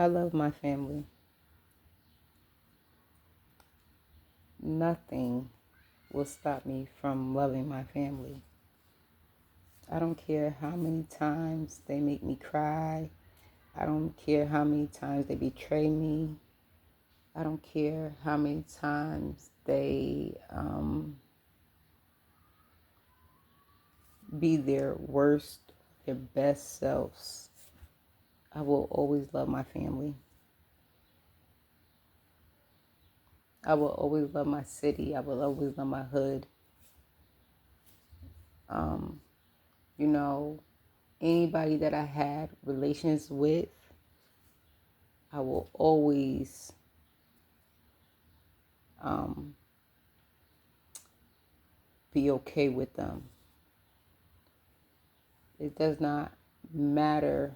I love my family. Nothing will stop me from loving my family. I don't care how many times they make me cry. I don't care how many times they betray me. I don't care how many times they be their worst, their best selves. I will always love my family. I will always love my city. I will always love my hood. Um, you know, anybody that I had relations with, I will always um, be okay with them. It does not matter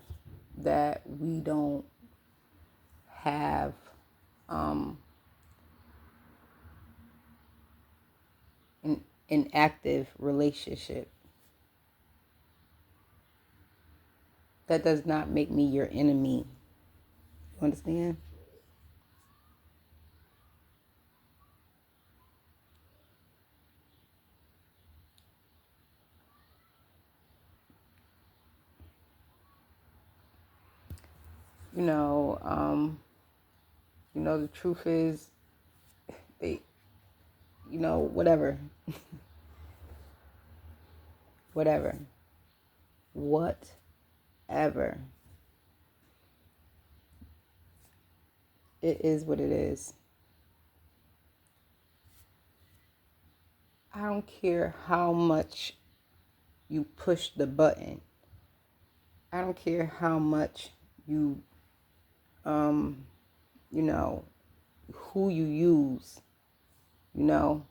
that we don't have um, an active relationship. That does not make me your enemy. You understand? You know, the truth is, they, whatever, whatever, whatever. It is what it is. I don't care how much you push the button. I don't care how much you, um, you know, who you use. You know,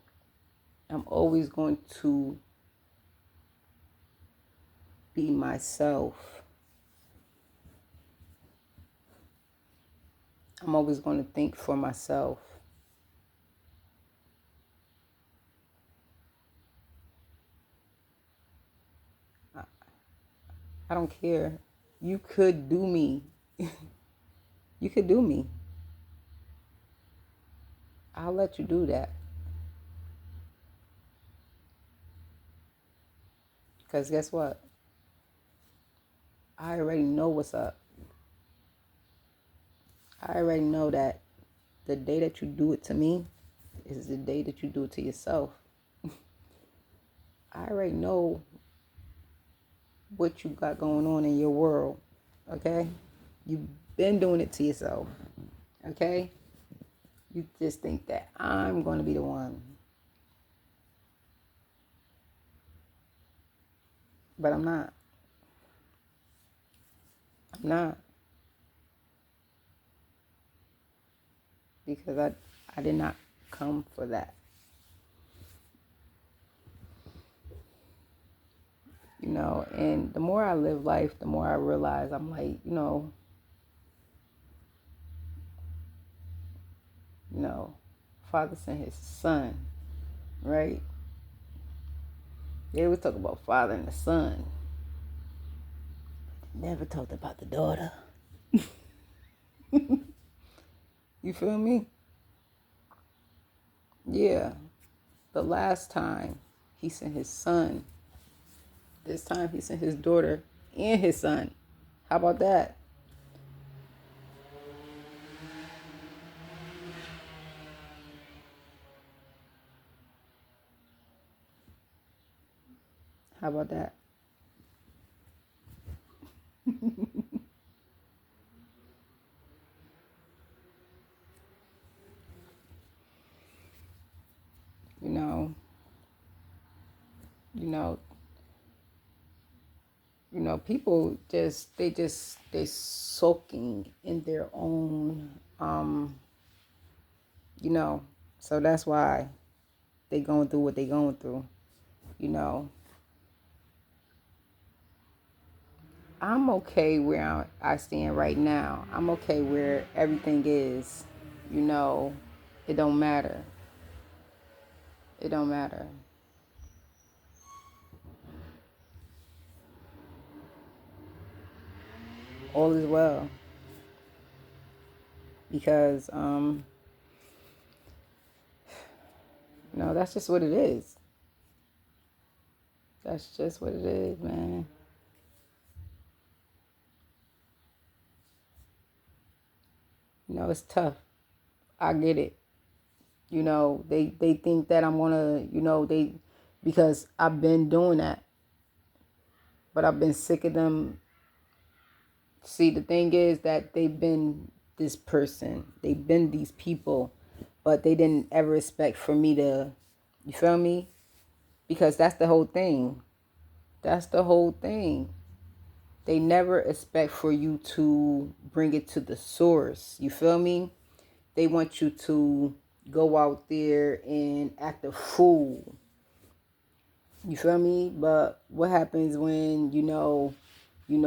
I'm always going to be myself. I'm always going to think for myself. I don't care. You could do me. You could do me. I'll let you do that. Because guess what? I already know what's up. I already know that the day that you do it to me is the day that you do it to yourself. I already know what you got going on in your world. Okay? You've been doing it to yourself. Okay? You just think that I'm going to be the one. But I'm not. I'm not. Because I did not come for that. And the more I live life, the more I realize I'm like, Father sent his son, right? They always talk about father and the son. Never talked about the daughter. You feel me? Yeah. The last time he sent his son. This time he sent his daughter and his son. How about that? How about that? You know, you know, people they soaking in their own, you know, so that's why they going through what they going through, you know. I'm okay where I stand right now. I'm okay where everything is, you know, it don't matter. It don't matter. All is well. because that's just what it is. That's just what it is, man. It's tough. I get it. They think that I'm gonna, because I've been doing that, but I've been sick of them. See, the thing is that they've been this person, they've been these people, but they didn't ever expect for me to, you feel me? Because that's the whole thing. That's the whole thing. They never expect for you to bring it to the source. You feel me? They want you to go out there and act a fool. You feel me? But what happens when you know, you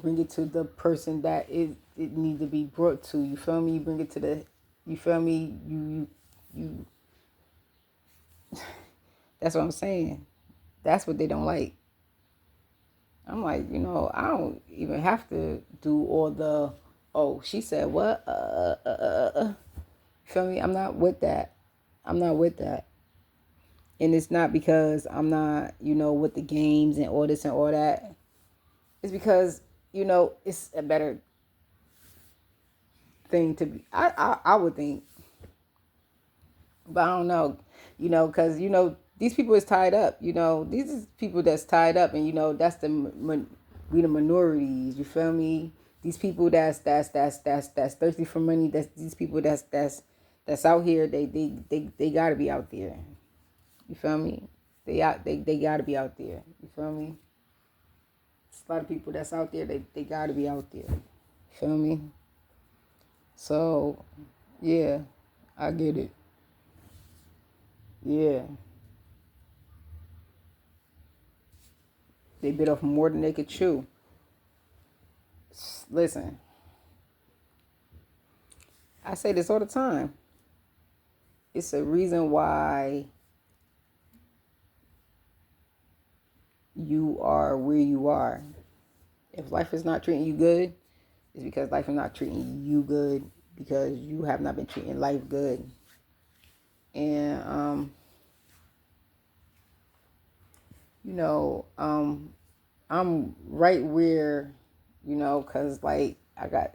bring it to the person that it needs to be brought to. You feel me? You bring it to the, you feel me? You. That's what I'm saying. That's what they don't like. I'm like, I don't even have to do all the, oh, she said what? Feel me? I'm not with that. I'm not with that. And it's not because I'm not, with the games and all this and all that. It's because, it's a better thing to be. I would think. But I don't know, because, these people is tied up. These is people that's tied up. And, that's we the minorities. You feel me? These people that's thirsty for money. That's these people that's out here. They got to be out there. You feel me? They got to be out there. You feel me? It's a lot of people that's out there. They got to be out there. You feel me? So, yeah, I get it. Yeah. They bit off more than they could chew. Listen, I say this all the time. It's a reason why you are where you are. If life is not treating you good, it's because life is not treating you good because you have not been treating life good. And I'm right where, cause like I got,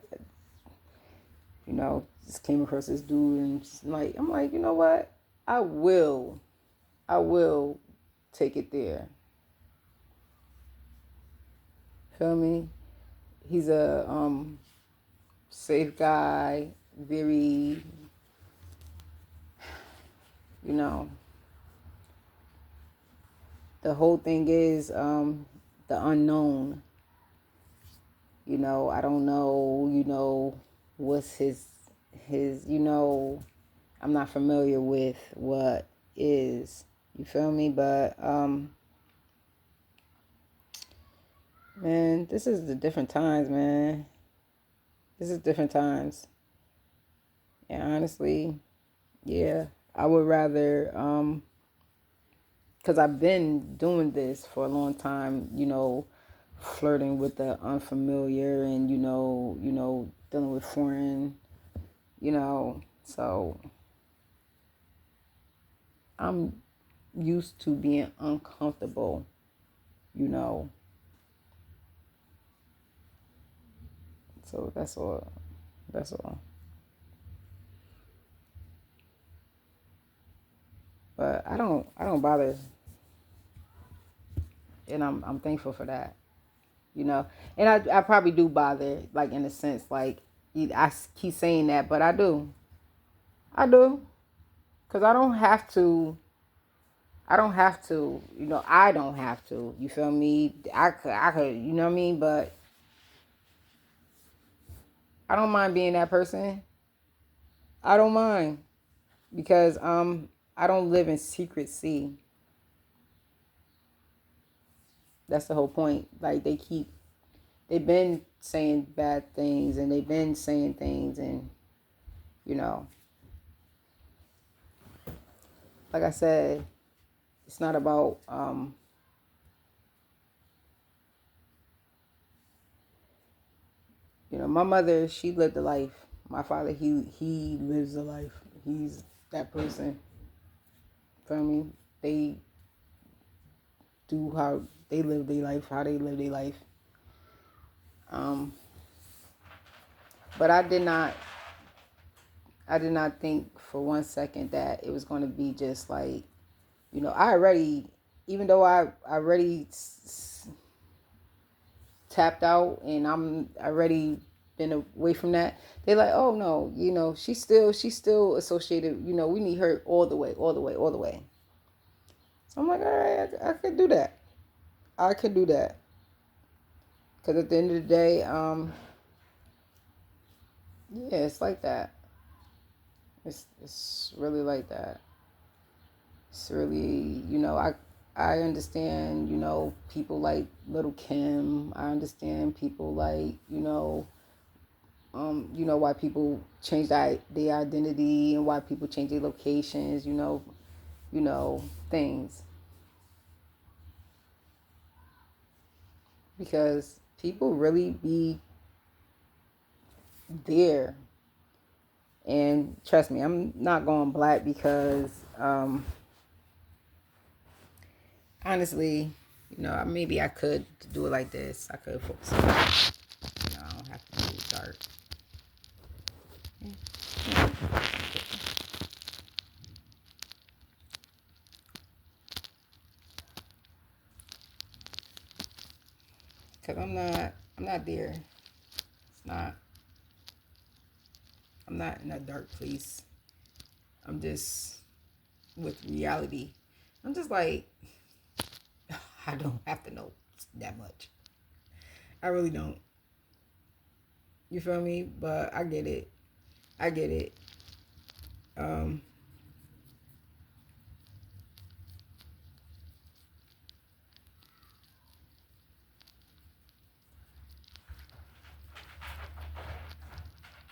just came across this dude and just like I'm like, you know what? I will take it there. Feel me? He's a safe guy, very, you know. The whole thing is the unknown. I don't know, what's his, I'm not familiar with what is, you feel me? But man, this is the different times, man. This is different times. And honestly, yeah, I would rather because I've been doing this for a long time, flirting with the unfamiliar and dealing with foreign, so I'm used to being uncomfortable, you know. So that's all. That's all. But I don't bother, and I'm thankful for that, And I probably do bother, like in a sense, like I keep saying that, but I do, because I don't have to. I don't have to, I don't have to. You feel me? I could, you know what I mean? But I don't mind being that person. I don't mind because I don't live in secrecy. That's the whole point. Like they've been saying bad things and they've been saying things and you know, like I said, it's not about My mother, she lived a life. My father, he lives a life. He's that person. Feel me? They do how they live their life, how they live their life. Um, but I did not think for 1 second that it was going to be just like, I already, even though I already tapped out and I'm already been away from that. They're like, oh no, she's still associated. We need her all the way, all the way, all the way. So I'm like, all right, I could do that. I could do that because at the end of the day, yeah, it's like that. It's really like that. It's really, I understand, people like Little Kim. I understand people like, why people change their identity and why people change their locations, things. Because people really be there. And trust me, I'm not going black because, honestly, maybe I could do it like this. I could focus on that. I don't have to do it dark. Because I'm not there. It's not, I'm not in a dark place. I'm just with reality. I'm just like, I don't have to know that much. I really don't. You feel me? But I get it. I get it. Um,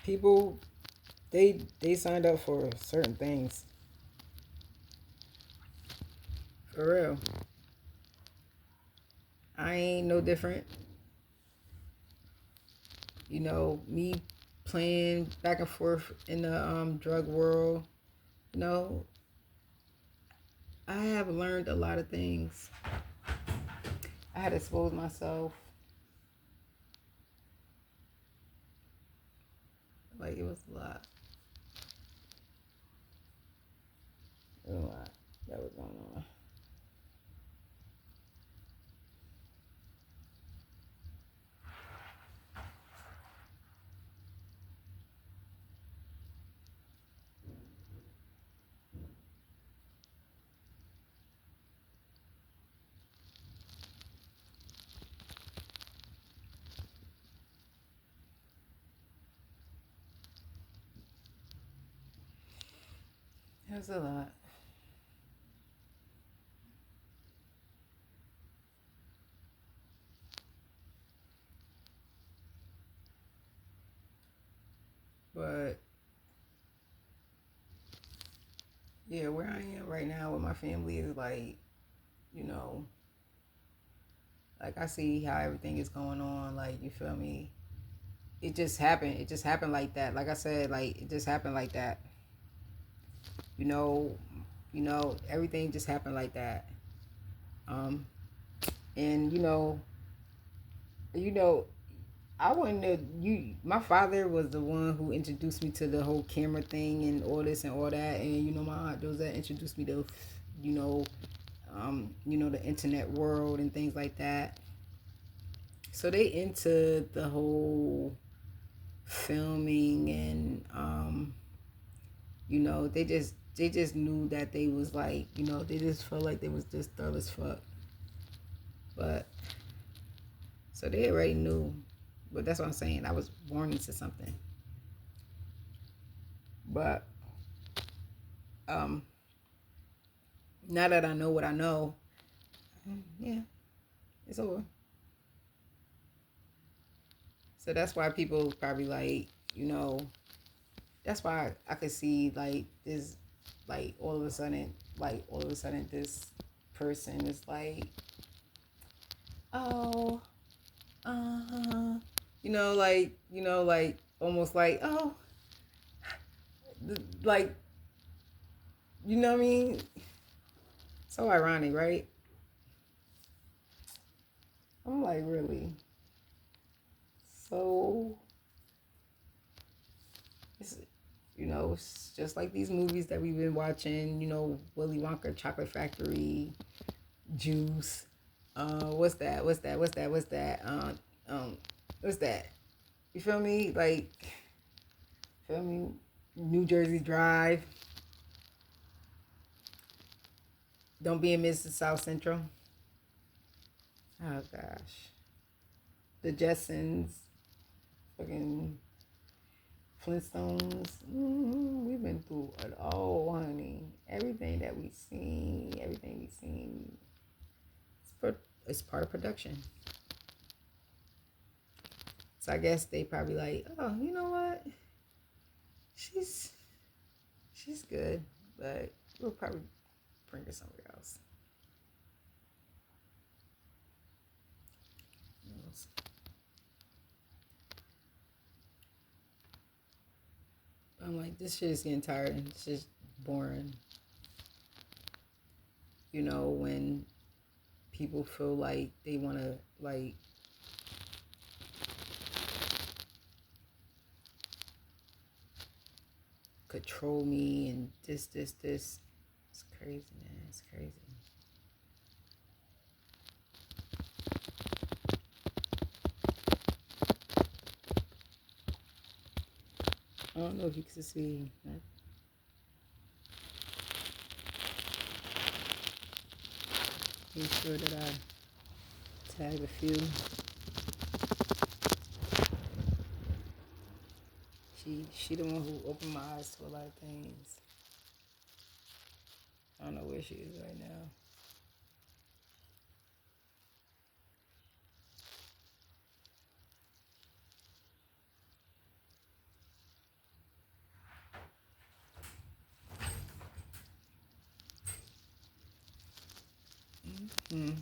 People, they signed up for certain things. For real. I ain't no different. Me playing back and forth in the drug world. You know, I have learned a lot of things. I had exposed myself. Like, it was a lot. It was a lot that was going on. It was a lot. But yeah, where I am right now with my family is like, you know, like I see how everything is going on. Like, you feel me? It just happened. It just happened like that. Like I said, like it just happened like that. You know, everything just happened like that. Um, and you know, I wouldn't have you. My father was the one who introduced me to the whole camera thing and all this and all that. And my aunt those that introduced me to, you know, the internet world and things like that. So they into the whole filming and they just knew that they was like, they just felt like they was just dull as fuck. But so they already knew. But that's what I'm saying. I was born into something. But um now that I know what I know, yeah, it's over. So that's why people probably like, that's why I could see like this, like all of a sudden this person is like, oh, uh-huh, like almost like, oh, like, you know what I mean? So ironic, right? I'm like, really? So, it's, it's just like these movies that we've been watching, Willy Wonka, Chocolate Factory, Juice. What's that? What's that? What's that? What's that? What's that? You feel me? Like, feel me? New Jersey Drive. Don't be a Mrs. South Central. Oh gosh. The Jetsons. Fucking Flintstones. We've been through it all, honey. Everything that we've seen, it's part of production. So I guess they probably like, oh, you know what? She's good, but we'll probably bring her somewhere else. I'm like, this shit is getting tired. It's just boring. When people feel like they want to, like, control me and this. It's crazy, man. It's crazy. I don't know if you can see. Make sure that I tag a few. She the one who opened my eyes to a lot of things. I don't know where she is right now. Mm-hmm.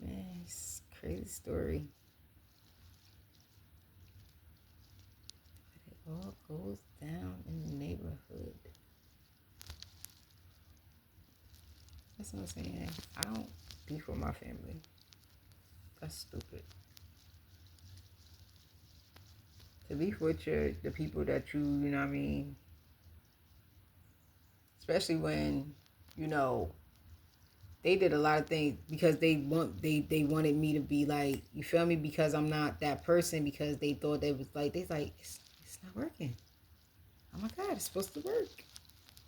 Man, it's a crazy story. But it all goes down in the neighborhood. That's what I'm saying. I don't beef with my family. That's stupid. To beef with the people that you know what I mean? Especially when, they did a lot of things because they wanted me to be like, you feel me? Because I'm not that person, because they thought they was like, it's not working. Oh my God, it's supposed to work.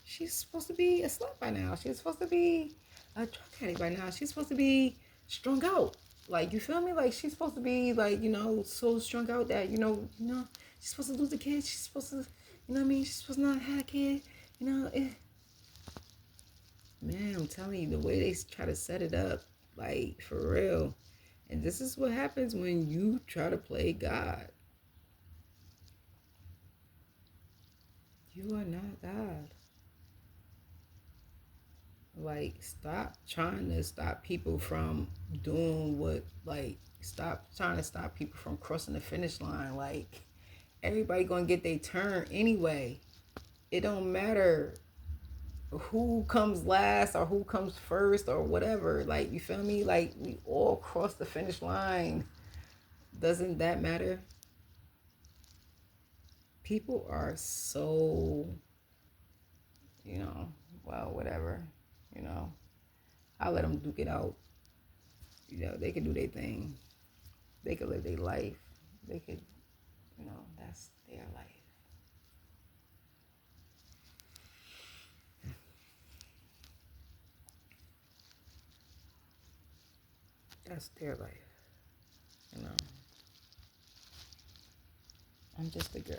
She's supposed to be a slut by now. She's supposed to be a drug addict by now. She's supposed to be strung out. Like, you feel me? Like, she's supposed to be like, so strung out that, she's supposed to lose the kid. She's supposed to, you know what I mean? She's supposed to not have a kid. Man, I'm telling you, the way they try to set it up, like, for real. And this is what happens when you try to play God. You are not God. Like, stop trying to stop people from doing what, like, stop trying to stop people from crossing the finish line. Like, everybody gonna get their turn anyway. It don't matter who comes last or who comes first or whatever. Like, you feel me? Like, we all cross the finish line. Doesn't that matter? People are so, well, whatever. I let them duke it out. They can do their thing. They could live their life. They could, that's their life. That's their life. I'm just a girl.